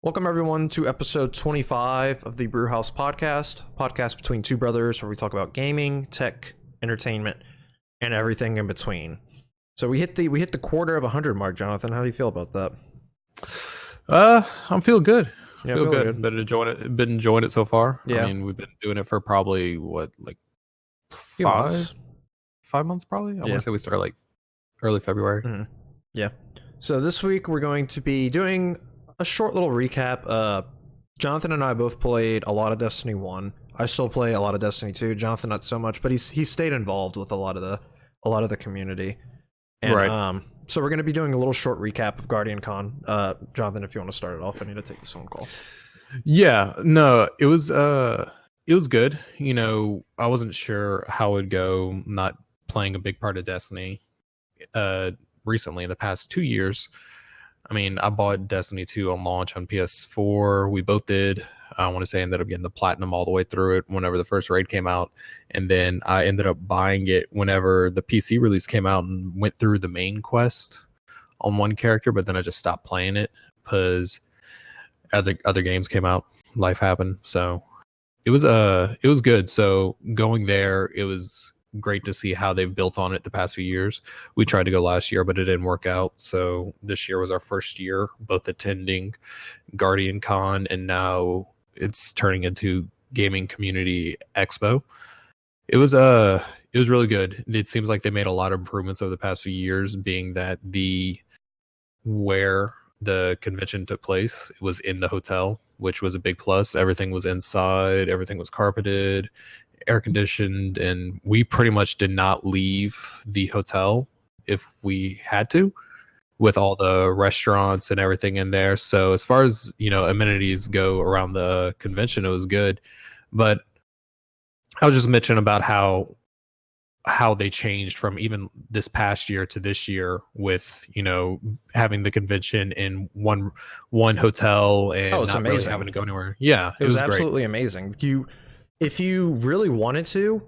Welcome everyone to episode 25 of the Brewhouse podcast between two brothers where we talk about gaming, tech, entertainment, and everything in between. So we hit the quarter of 100 mark, Jonathan. How do you feel about that? I'm feeling good. Yeah, feel feeling good. Been enjoying it so far. Yeah. I mean, we've been doing it for probably Few months. 5 months probably. I Yeah. want to say we started like early February. Mm-hmm. Yeah. So this week we're going to be doing a short little recap. Jonathan and I both played a lot of Destiny 1. I still play a lot of Destiny 2. Jonathan not so much, but he's stayed involved with a lot of the community. And Right. so we're going to be doing a little short recap of GuardianCon. Jonathan, if you want to start it off, I need to take this phone call. Yeah. No, it was good. You know, I wasn't sure how it would go. Not playing a big part of Destiny. Recently in the past 2 years. I mean, I bought Destiny 2 on launch on PS4. We both did. I want to say I ended up getting the platinum all the way through it whenever the first raid came out. And then I ended up buying it whenever the PC release came out and went through the main quest on one character. But then I just stopped playing it because other games came out. Life happened. So it was good. So going there, it was great to see how they've built on it the past few years. We tried to go last year, but it didn't work out. So this year was our first year, both attending GuardianCon, and now it's turning into Gaming Community Expo. It was really good. It seems like they made a lot of improvements over the past few years, being that where the convention took place, it was in the hotel, which was a big plus. Everything was inside, everything was carpeted, air conditioned, and we pretty much did not leave the hotel if we had to, with all the restaurants and everything in there. So as far as, you know, amenities go around the convention, it was good. But I was just mentioning about how they changed from even this past year to this year with, you know, having the convention in one hotel and Oh, it's not amazing. really having to go anywhere. Yeah, It was great. absolutely amazing. If you really wanted to,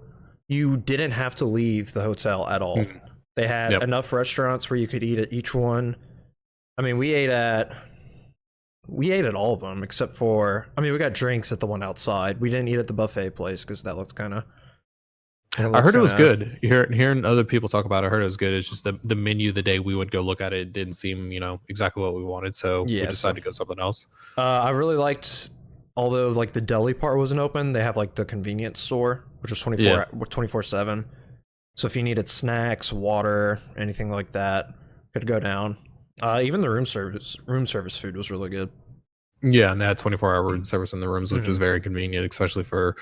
you didn't have to leave the hotel at all. They had enough restaurants where you could eat at each one. I mean, we ate at all of them except for, I mean, we got drinks at the one outside. We didn't eat at the buffet place because that looked kind of. I heard it was good. Hearing other people talk about it, I heard it was good. It's just the menu the day we went go look at it didn't seem, you know, exactly what we wanted. So we decided to go something else. I really liked, although like the deli part wasn't open, they have like the convenience store, which was 24/7. So if you needed snacks, water, anything like that, could go down. Even the room service food was really good. Yeah, and they had 24-hour room service in the rooms, which was very convenient, especially for,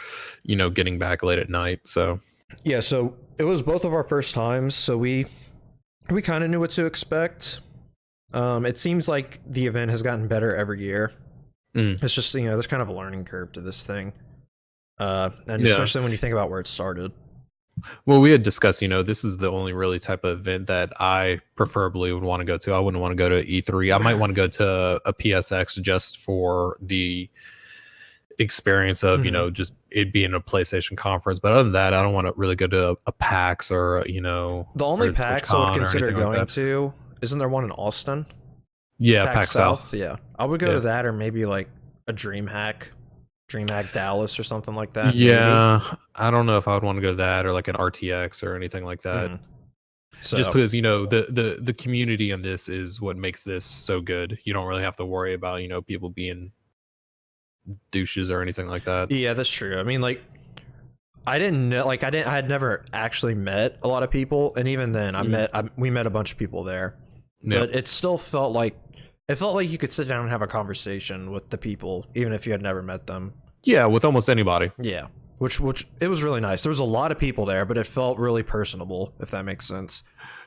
you know, getting back late at night. So yeah, so it was both of our first times, so we kind of knew what to expect. It seems like the event has gotten better every year. It's just, you know, there's kind of a learning curve to this thing, and especially when you think about where it started. Well, we had discussed, you know, this is the only really type of event that I preferably would want to go to. I wouldn't want to go to E3. I might want to go to a PSX just for the experience of, you know, just it being a PlayStation conference. But other than that, I don't want to really go to a PAX or, you know, the only PAX I would consider going to, isn't there one in Austin? Yeah, PAX South. Yeah, I would go to that, or maybe like a DreamHack Dallas or something like that. Yeah, maybe. I don't know if I would want to go to that or like an RTX or anything like that. So, just because, you know, the community in this is what makes this so good. You don't really have to worry about, you know, people being douches or anything like that. Yeah, that's true. I mean, like, I had never actually met a lot of people, and even then we met a bunch of people there. But it still felt like you could sit down and have a conversation with the people, even if you had never met them. Yeah, with almost anybody. Yeah, which it was really nice. There was a lot of people there, but it felt really personable, if that makes sense.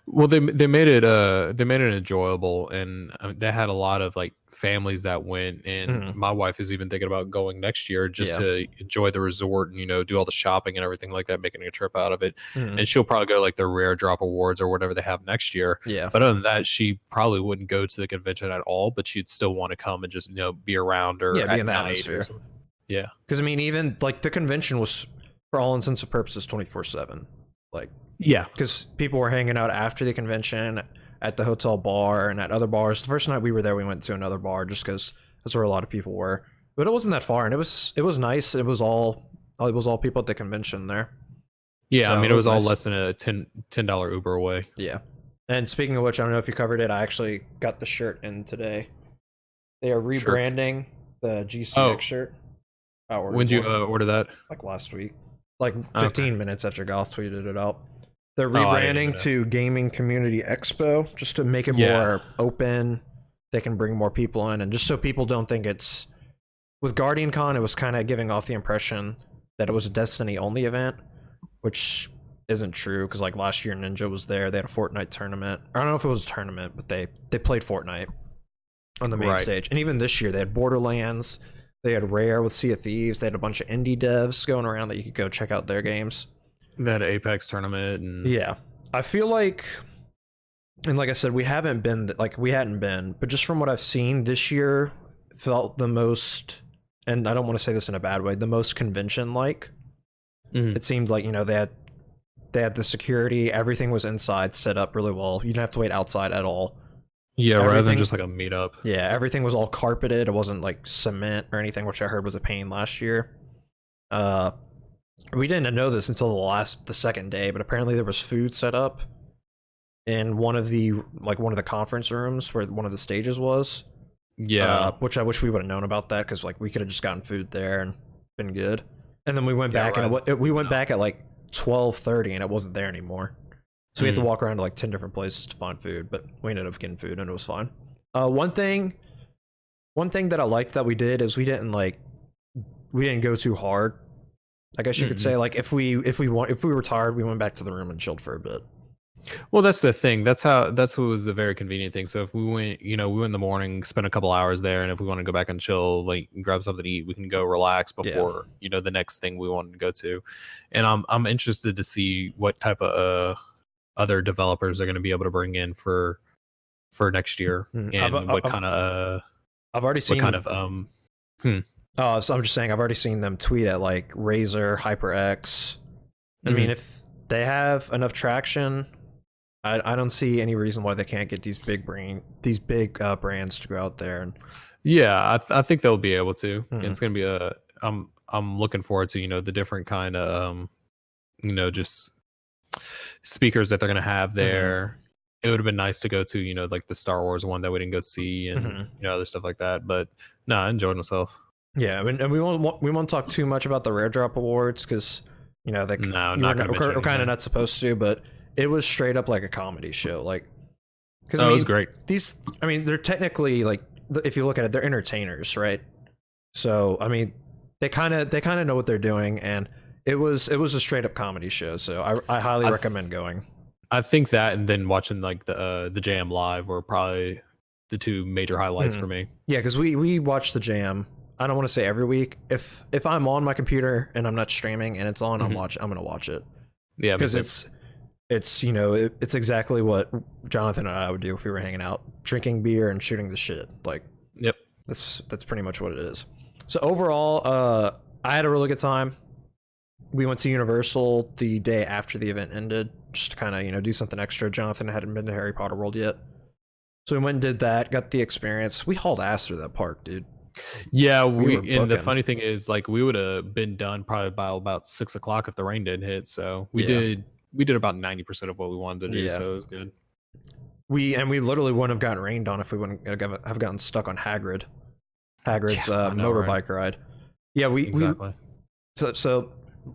Well, they made it enjoyable, and they had a lot of like families that went, and my wife is even thinking about going next year just to enjoy the resort and, you know, do all the shopping and everything like that, making a trip out of it. And she'll probably go like the Rare Drop Awards or whatever they have next year. Yeah. But other than that, she probably wouldn't go to the convention at all, but she'd still want to come and just, you know, be around or be in the atmosphere. Yeah. Because I mean, even like the convention was, for all intents and purposes, 24/7. Like. Yeah, because people were hanging out after the convention at the hotel bar and at other bars. The first night we were there, we went to another bar just because That's where a lot of people were. But it wasn't that far, and it was nice. It was all people at the convention there. Yeah, So I mean, it was all nice. less than a $10 Uber away. Yeah. And speaking of which, I don't know if you covered it. I actually got the shirt in today. They are rebranding the GCX shirt. When did you order that? Like last week. Like 15 minutes after Goth tweeted it out. They're Oh, I didn't rebranding even know. to Gaming Community Expo just to make it more open. They can bring more people in, and just so people don't think it's... With GuardianCon, it was kind of giving off the impression that it was a Destiny-only event, which isn't true, because like last year Ninja was there. They had a Fortnite tournament. I don't know if it was a tournament, but they played Fortnite on the main stage. And even this year, they had Borderlands. They had Rare with Sea of Thieves. They had a bunch of indie devs going around that you could go check out their games. They had an Apex tournament. And yeah. I feel like, and like I said, we hadn't been, but just from what I've seen, this year felt the most, and I don't want to say this in a bad way, the most convention-like. It seemed like, you know, they had the security, everything was inside, set up really well. You didn't have to wait outside at all. Yeah, rather than just like a meetup. Yeah, everything was all carpeted. It wasn't like cement or anything, which I heard was a pain last year. We didn't know this until the second day, but apparently there was food set up in one of the conference rooms where one of the stages was. Yeah, which I wish we would have known about that, because like we could have just gotten food there and been good. And then we went back and we went back at like 12:30 and it wasn't there anymore. So we had to walk around to like 10 different places to find food, but we ended up getting food and it was fine. One thing that I liked that we did is we didn't go too hard. I guess you could say, like, if we were tired, we went back to the room and chilled for a bit. Well, that's the thing. That's what was the very convenient thing. So if we went, we went in the morning, spent a couple hours there, and if we want to go back and chill, like grab something to eat, we can go relax before the next thing we wanted to go to. And I'm interested to see what type of other developers are going to be able to bring in for next year, and what kind of I've already seen what kind of so I'm just saying I've already seen them tweet at like Razer, HyperX. I mean, if they have enough traction, I don't see any reason why they can't get these big brands to go out there. And yeah, I think they'll be able to. It's gonna be I'm looking forward to the different kind of just speakers that they're gonna have there. It would have been nice to go to like the Star Wars one that we didn't go see, and other stuff like that. But no, I enjoyed myself. Yeah, I mean, and we won't talk too much about the Rare Drop Awards, because we're kind of not supposed to, but it was straight up like a comedy show. Like, because it was great. They're technically, like, if you look at it, they're entertainers, right? So I mean, they kind of know what they're doing, and it was a straight up comedy show. So I highly recommend going. I think that, and then watching like the Jam live were probably the two major highlights for me. Yeah, because we watched the Jam. I don't want to say every week. If I'm on my computer and I'm not streaming and it's on, I'm gonna watch it. Yeah, because it's exactly what Jonathan and I would do if we were hanging out, drinking beer and shooting the shit. Like, yep, that's pretty much what it is. So overall, I had a really good time. We went to Universal the day after the event ended, just to kind of do something extra. Jonathan hadn't been to Harry Potter World yet, so we went and did that. Got the experience. We hauled ass through that park, dude. Yeah, and the funny thing is, like, we would have been done probably by about 6 o'clock if the rain didn't hit. So we did about 90% of what we wanted to do. So it was good. We literally wouldn't have gotten rained on if we wouldn't have gotten stuck on Hagrid's motorbike ride. Yeah, exactly. So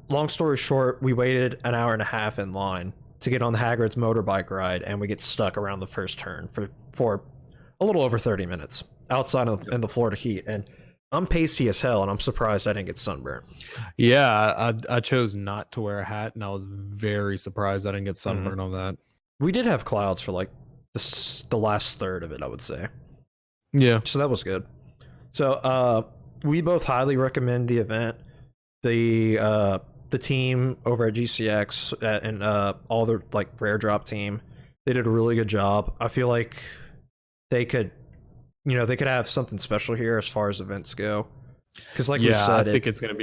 long story short, we waited an hour and a half in line to get on the Hagrid's motorbike ride, and we get stuck around the first turn for a little over 30 minutes outside in the Florida heat. And I'm pasty as hell, and I'm surprised I didn't get sunburned. Yeah, I chose not to wear a hat, and I was very surprised I didn't get sunburned on that. We did have clouds for like the last third of it, I would say. Yeah. So that was good. So we both highly recommend the event. The team over at GCX and all the like Rare Drop team, they did a really good job. I feel like they could have something special here as far as events go. Because we said, I think it's gonna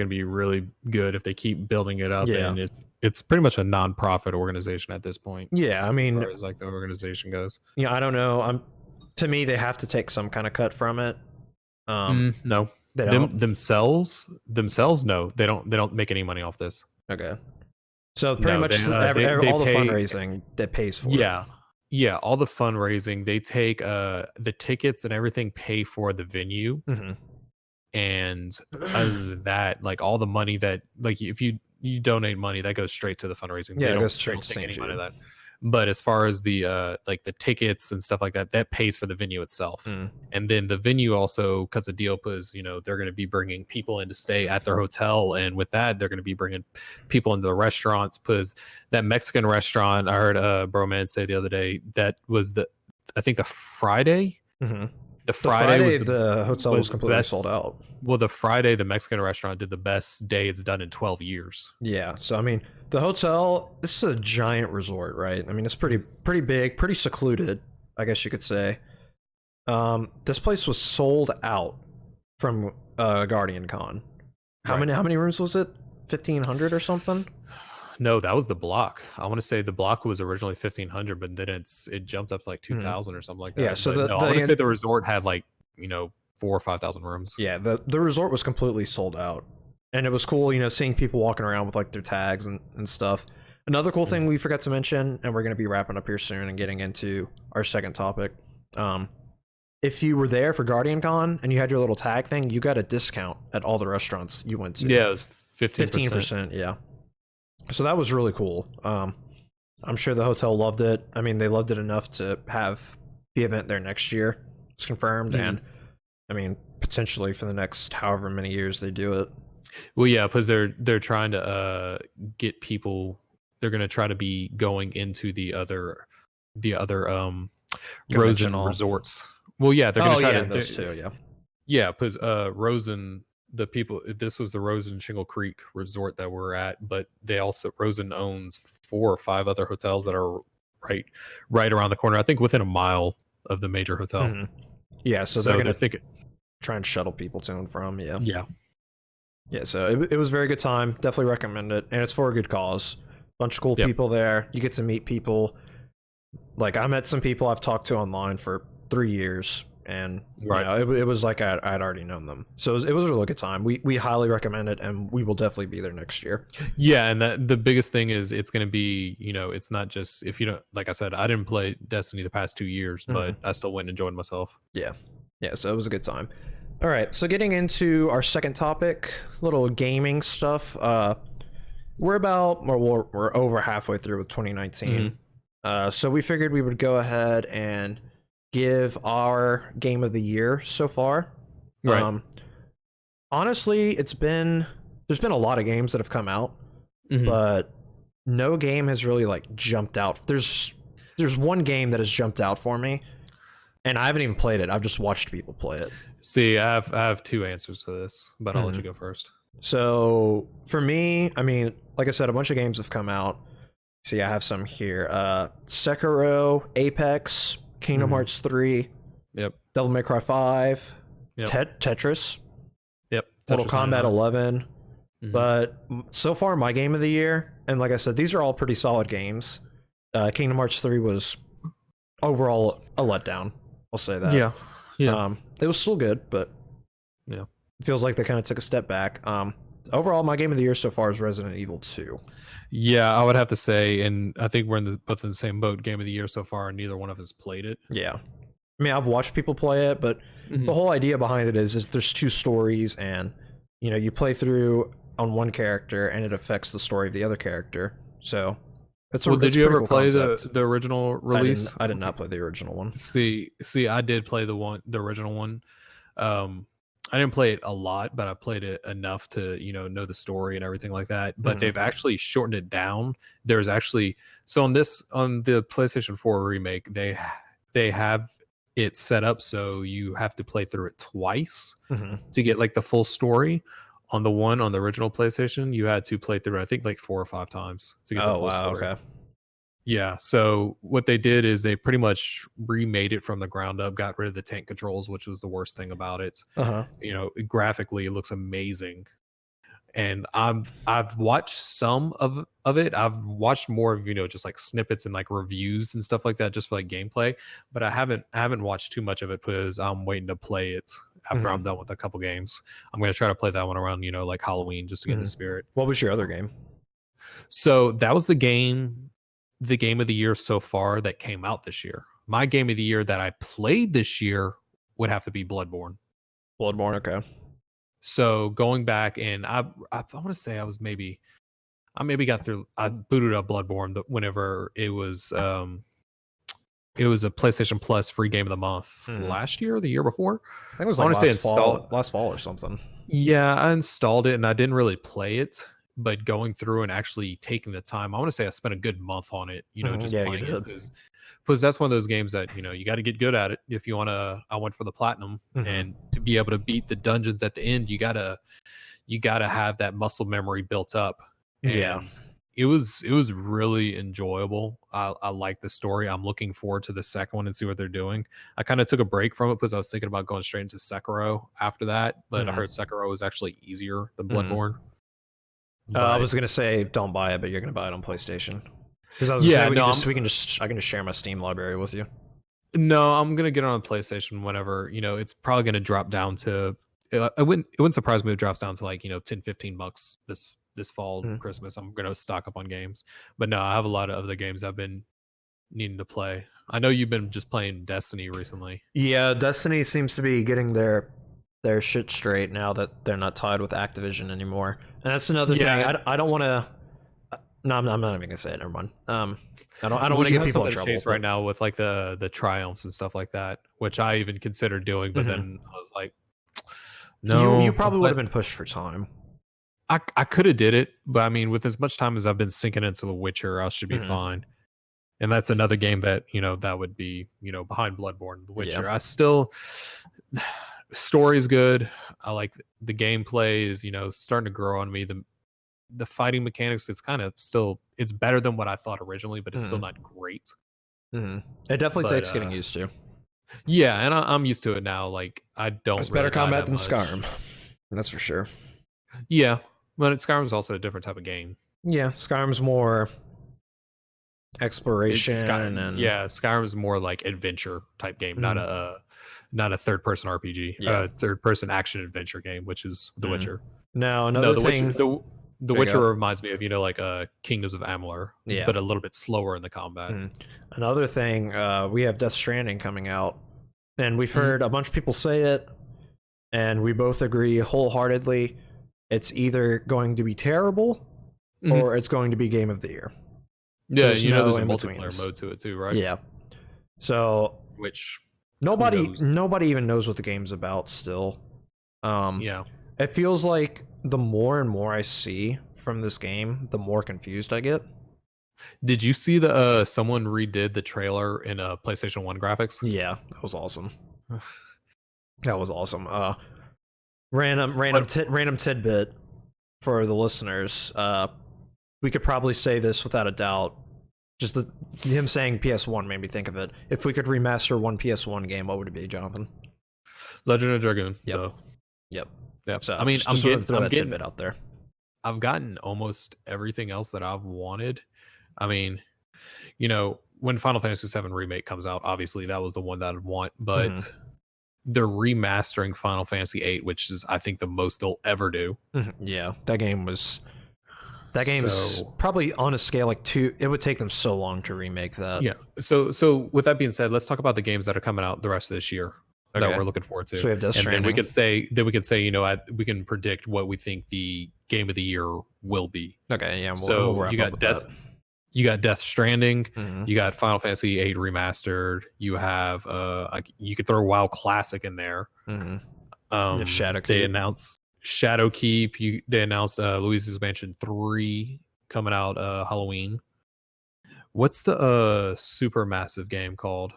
be really good if they keep building it up. Yeah. And it's pretty much a non-profit organization at this point. Yeah, I mean, as far as like the organization goes. I don't know. To me, they have to take some kind of cut from it. No, they don't. Themselves, no, they don't make any money off this. Okay, so pretty No, much they all the pay, fundraising that pays for yeah, it. yeah, all the fundraising. They take the tickets and everything, pay for the venue, Mm-hmm. and other than that, like all the money that, like, if you donate money, that goes straight to the fundraising. Yeah, They it goes don't straight to take St. any money of Jude. that. But as far as the like the tickets and stuff like that, that pays for the venue itself. Mm. And then the venue also cuts a deal because, you know, they're going to be bringing people in to stay at their hotel, and with that they're going to be bringing people into the restaurants, because that Mexican restaurant, I heard Broman say the other day, that was I think the Friday. Mm-hmm. The Friday was the hotel was completely best, sold out. well, the Friday the Mexican restaurant did the best day it's done in 12 years. Yeah, so I mean, the hotel, this is a giant resort, right? I mean, it's pretty big, pretty secluded, I guess you could say. This place was sold out from GuardianCon. How many rooms was it? 1,500 or something? No, that was the block. I want to say the block was originally 1,500, but then it jumped up to like 2,000 or something like that. Yeah, so but no, I want to say the resort had like, you know, 4,000 or 5,000 rooms. Yeah, the resort was completely sold out, and it was cool, you know, seeing people walking around with like their tags and stuff. Another cool thing we forgot to mention, and we're going to be wrapping up here soon and getting into our second topic. If you were there for GuardianCon and you had your little tag thing, you got a discount at all the restaurants you went to. Yeah, it was 15%. Yeah. So that was really cool. I'm sure the hotel loved it. I mean, they loved it enough to have the event there next year. It's confirmed, and I mean, potentially for the next however many years they do it. Well, yeah, because they're trying to get people. They're going to try to be going into the other Rosen resorts. Well, yeah, they're going to try to those two. Yeah, because Rosen, the people, this was the Rosen Shingle Creek resort that we're at, but they also, Rosen owns 4 or 5 other hotels that are right around the corner. I think within a mile of the major hotel. Mm-hmm. Yeah, so they're going to try and shuttle people to and from. Yeah. So it was a very good time. Definitely recommend it, and it's for a good cause. Bunch of cool people there. You get to meet people. Like, I met some people I've talked to online for 3 years. And you know, it was like I'd already known them, so it was a really good time. We highly recommend it, and we will definitely be there next year. Yeah, and the biggest thing is it's going to be, you know, it's not just, if you don't, like I said, I didn't play Destiny the past 2 years, but I still went and enjoyed myself. Yeah, so it was a good time. All right, so getting into our second topic, little gaming stuff. We're over halfway through with 2019, so we figured we would go ahead and give our game of the year so far. Honestly, there's been a lot of games that have come out, but no game has really like jumped out. There's one game that has jumped out for me, and I haven't even played it. I've just watched people play it. See, I have 2 answers to this, but I'll let you go first. So for me, I mean, like I said, a bunch of games have come out. See, I have some here. Sekiro, Apex, Kingdom Hearts 3, Devil May Cry 5, Tetris, Mortal Kombat 11. But so far, my game of the year, and like I said, these are all pretty solid games. Kingdom Hearts 3 was overall a letdown. I'll say that. Yeah. It was still good, but it feels like they kind of took a step back. Overall, my game of the year so far is Resident Evil 2. Yeah, I would have to say, and I think we're both in the same boat. Game of the year so far, and neither one of us played it. Yeah, I mean, I've watched people play it, but the whole idea behind it is there's 2 stories, and you know, you play through on one character, and it affects the story of the other character. So, did you ever play the original release? I did not play the original one. See, I did play the original one. I didn't play it a lot, but I played it enough to, you know the story and everything like that. But they've actually shortened it down. There's actually, so on the PlayStation 4 remake, they have it set up so you have to play through it twice to get like the full story. On the original PlayStation, you had to play through it, I think, like 4 or 5 times to get the full story. Okay. Yeah, so what they did is they pretty much remade it from the ground up, got rid of the tank controls, which was the worst thing about it. You know, graphically, it looks amazing. And I've watched some of it. I've watched more of, just like snippets and like reviews and stuff like that, just for like gameplay. But I haven't watched too much of it because I'm waiting to play it after I'm done with a couple games. I'm going to try to play that one around, like Halloween, just to get in the spirit. What was your other game? So that was the game of the year so far that came out this year. My game of the year that I played this year would have to be Bloodborne. Bloodborne, okay. So going back, and I want to say I booted up Bloodborne whenever it was a PlayStation Plus free game of the month last year or the year before. I think it was like last fall or something. Yeah, I installed it and I didn't really play it, but going through and actually taking the time, I want to say I spent a good month on it, just playing it, because that's one of those games that, you got to get good at it if you want to. I went for the platinum, and to be able to beat the dungeons at the end, you gotta have that muscle memory built up. And it was really enjoyable. I like the story. I'm looking forward to the second one and see what they're doing. I kind of took a break from it because I was thinking about going straight into Sekiro after that, but I heard Sekiro was actually easier than Bloodborne. I was gonna say don't buy it, but you're gonna buy it on PlayStation. Because I was I can just share my Steam library with you. No, I'm gonna get it on PlayStation whenever, it's probably gonna drop down to it wouldn't surprise me if it drops down to like, $10-15 this fall, Christmas. I'm gonna stock up on games. But no, I have a lot of other games I've been needing to play. I know you've been just playing Destiny recently. Yeah, Destiny seems to be getting their shit straight now that they're not tied with Activision anymore. And that's another thing. I don't want to. No, I'm not even gonna say it. Never mind. I don't want to get people in trouble right now with like the triumphs and stuff like that, which I even considered doing, but then I was like, no. You probably would have been pushed for time. I could have did it, but I mean, with as much time as I've been sinking into The Witcher, I should be fine. And that's another game that that would be behind Bloodborne, The Witcher. I still. Story is good. I like the gameplay is starting to grow on me. The fighting mechanics is kind of still, it's better than what I thought originally, but it's still not great. It definitely takes getting used to. Yeah, and I'm used to it now. Like I don't. It's better combat than Skyrim. That's for sure. Yeah, but Skyrim's also a different type of game. Yeah, Skyrim's more exploration Skyrim's more like adventure type game, not a third-person RPG, third-person action adventure game, which is The Witcher. No, another thing. The Witcher reminds me of like Kingdoms of Amalur, but a little bit slower in the combat. Another thing, we have Death Stranding coming out, and we've heard a bunch of people say it, and we both agree wholeheartedly. It's either going to be terrible, or it's going to be Game of the Year. Yeah, there's a multiplayer mode to it too, right? Yeah. So which. Nobody even knows what the game's about still. It feels like the more and more I see from this game, the more confused I get. Did you see someone redid the trailer in PlayStation 1 graphics? Yeah, that was awesome. That was awesome. Random tidbit for the listeners. We could probably say this without a doubt. Just him saying PS1 made me think of it. If we could remaster one PS1 game, what would it be, Jonathan? Legend of Dragoon. Yep. So I mean, I'm getting that tidbit out there. I've gotten almost everything else that I've wanted. I mean, when Final Fantasy VII Remake comes out, obviously that was the one that I'd want, but they're remastering Final Fantasy VIII, which is I think the most they'll ever do. Yeah, that game's probably on a scale like 2. It would take them so long to remake that. Yeah. So with that being said, let's talk about the games that are coming out the rest of this year that we're looking forward to. So we have Death Stranding. And then we could say, we can predict what we think the game of the year will be. Okay. Yeah. So you got Death Stranding. You got Final Fantasy VIII remastered. You have you could throw WoW Classic in there. Shadowkeep. They announced Shadowkeep. They announced Luigi's Mansion 3 coming out Halloween. What's the super massive game called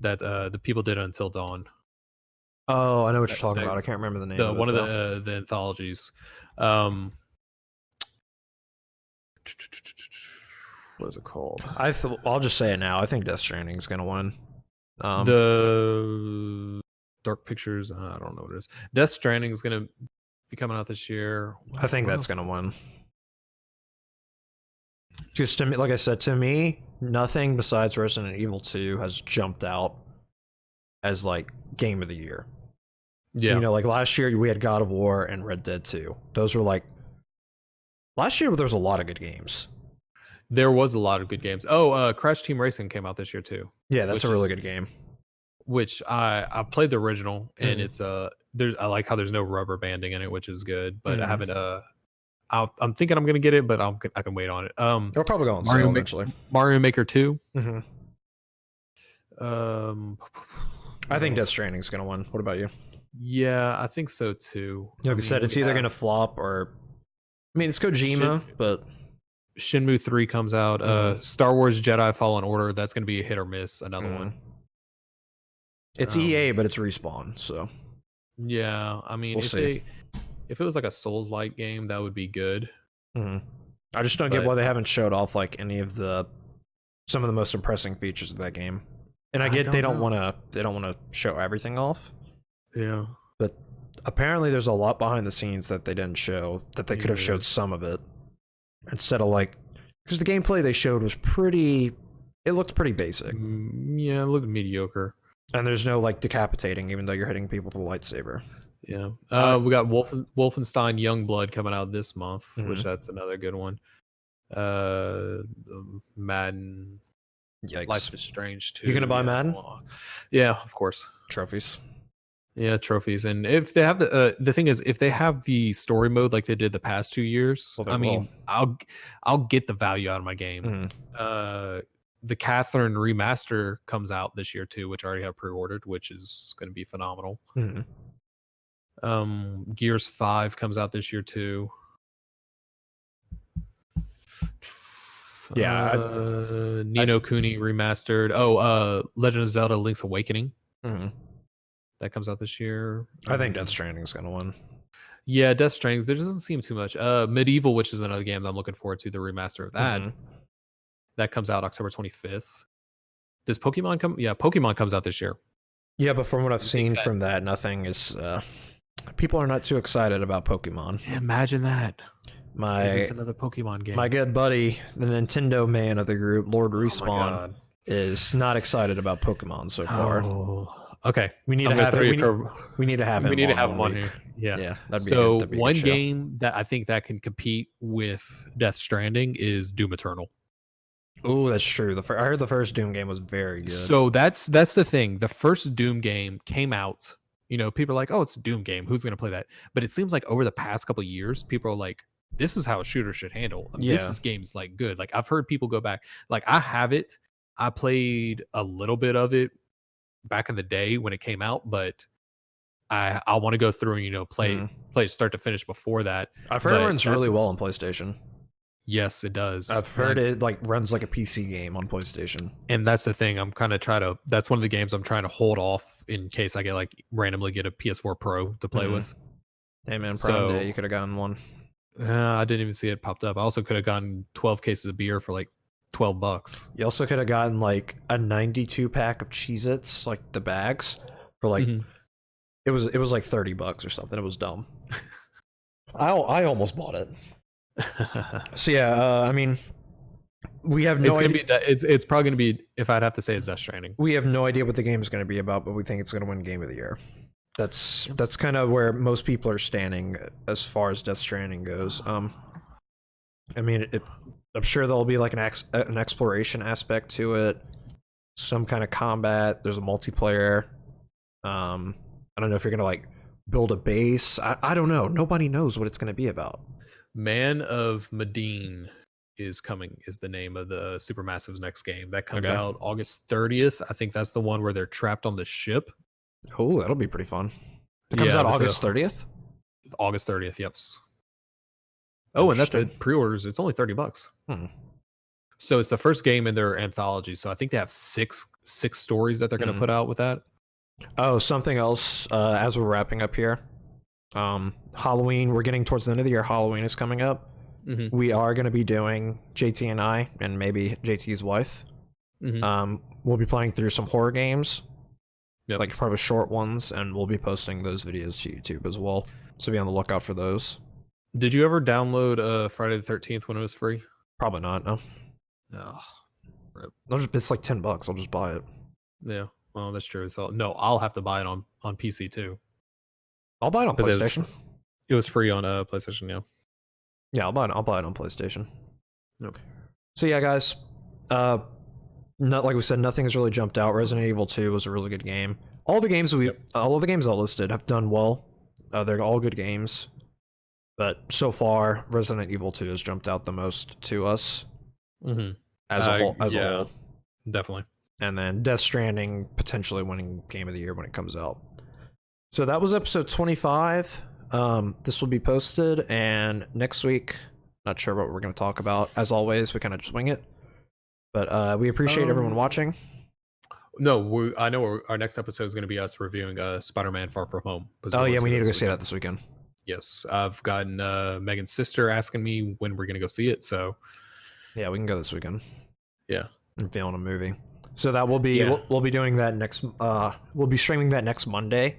that the people did Until Dawn? Oh, I know what you're talking about. I can't remember the name. One of the anthologies. What is it called? I'll just say it now. I think Death Stranding is gonna win. The Dark Pictures. I don't know what it is. Death Stranding is gonna be coming out this year. I think that's gonna win. Just to me, like I said, to me, nothing besides Resident Evil 2 has jumped out as like game of the year. Yeah. You know, like last year we had God of War and Red Dead 2. Those were like last year there was a lot of good games. There was a lot of good games. Oh, Crash Team Racing came out this year too. Yeah, that's a really good game. Which I've played the original, and it's there's I like how there's no rubber banding in it, which is good. But I haven't I'm thinking I'm gonna get it, but I can wait on it. It'll probably go on sale eventually. Mario Maker 2. I think Death Stranding's gonna win. What about you? Yeah, I think so too. Like I said, it's either gonna flop or, I mean, it's Kojima, but Shenmue 3 comes out. Star Wars Jedi Fallen Order, that's gonna be a hit or miss. Another one. It's EA, but it's Respawn, so yeah. I mean, if it was like a Souls-like game, that would be good. I just don't get why they haven't showed off like any of some of the most impressive features of that game. And I get they don't want to show everything off. Yeah. But apparently there's a lot behind the scenes that they didn't show, that they could have showed some of it instead of like, because the gameplay they showed was it looked pretty basic. Yeah, it looked mediocre. And there's no like decapitating, even though you're hitting people with a lightsaber. Yeah. We got Wolfenstein Youngblood coming out this month, which that's another good one. Madden. Yikes. Life is Strange too. You gonna buy Madden? Yeah, of course. Trophies. Yeah, trophies. And if they have the thing is, if they have the story mode like they did the past 2 years, I mean, I'll get the value out of my game. The Catherine remaster comes out this year too, which I already have pre-ordered, which is going to be phenomenal. Gears 5 comes out this year too. Yeah. Ni no Kuni remastered. Legend of Zelda Link's Awakening. That comes out this year. I think Death Stranding's going to win. Yeah, Death Stranding. There doesn't seem too much. Medieval, which is another game that I'm looking forward to, the remaster of that. That comes out October 25th. Does Pokemon come? Yeah, Pokemon comes out this year. Yeah, but from what I've seen from that, nothing is... people are not too excited about Pokemon. Imagine that. It's another Pokemon game. My good buddy, the Nintendo man of the group, Lord Respawn, is not excited about Pokemon so far. Okay, we need to have him on here. Yeah. So one game that I think that can compete with Death Stranding is Doom Eternal. Oh, that's true. I heard the first Doom game was very good. So that's the thing. The first Doom game came out. You know, people are like, "Oh, it's a Doom game. Who's going to play that?" But it seems like over the past couple of years, people are like, "This is how a shooter should handle." This game's like good. Like I've heard people go back. Like I have it. I played a little bit of it back in the day when it came out, but I want to go through and play start to finish before that. I've heard it runs really well on PlayStation. Yes, it does. I've heard it like runs like a PC game on PlayStation. And that's the thing. I'm kind of that's one of the games I'm trying to hold off in case I randomly get a PS4 Pro to play with. Hey man, Prime Day, you could have gotten one. I didn't even see it popped up. I also could have gotten 12 cases of beer for like $12. You also could have gotten like a 92 pack of Cheez-Its, like the bags, for like it was like $30 or something. It was dumb. I almost bought it. So yeah, I mean, we have no idea. It's probably going to be, if I'd have to say, it's Death Stranding. We have no idea what the game is going to be about, but we think it's going to win Game of the Year. That's kind of where most people are standing as far as Death Stranding goes. I mean, I'm sure there'll be like an exploration aspect to it, some kind of combat. There's a multiplayer. I don't know if you're gonna like build a base. I don't know. Nobody knows what it's gonna be about. Man of Medine is the name of the Supermassive's next game. That comes out August 30th. I think that's the one where they're trapped on the ship. Oh, that'll be pretty fun. It comes out August 30th? August 30th, yep. Oh, and that's it. Pre-orders. It's only $30. So it's the first game in their anthology. So I think they have six stories that they're going to put out with that. Oh, something else as we're wrapping up here. Halloween, we're getting towards the end of the year. Halloween is coming up. We are going to be doing JT and I, and maybe JT's wife. We'll be playing through some horror games, like probably short ones, and we'll be posting those videos to YouTube as well. So be on the lookout for those. Did you ever download Friday the 13th when it was free? Probably not, no. No. It's like $10. I'll just buy it. Yeah, well, that's true. So no, I'll have to buy it on PC too. I'll buy it on 'Cause PlayStation. It was free on PlayStation. Yeah. Yeah, I'll buy it on PlayStation. Okay. So yeah, guys. Not like we said, nothing has really jumped out. Resident Evil 2 was a really good game. All the games all of the games I listed have done well. They're all good games. But so far, Resident Evil 2 has jumped out the most to us as a whole. A whole, definitely. And then Death Stranding potentially winning Game of the Year when it comes out. So that was episode 25. This will be posted, and next week, not sure what we're going to talk about. As always, we kind of just wing it. But we appreciate everyone watching. No, I know our next episode is going to be us reviewing Spider-Man Far From Home. Oh yeah, we need to go see that this weekend. Yes, I've gotten Megan's sister asking me when we're going to go see it, so yeah, we can go this weekend. Yeah, and film a movie. So that will be we'll be doing that next. We'll be streaming that next Monday,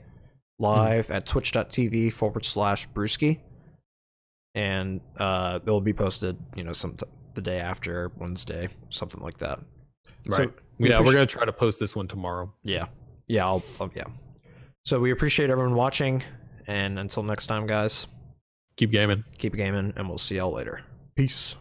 live at twitch.tv/Brewski, and it will be posted, the day after Wednesday, something like that. Right. So we're gonna try to post this one tomorrow. Yeah. Yeah. Yeah. So we appreciate everyone watching, and until next time, guys, keep gaming, and we'll see y'all later. Peace.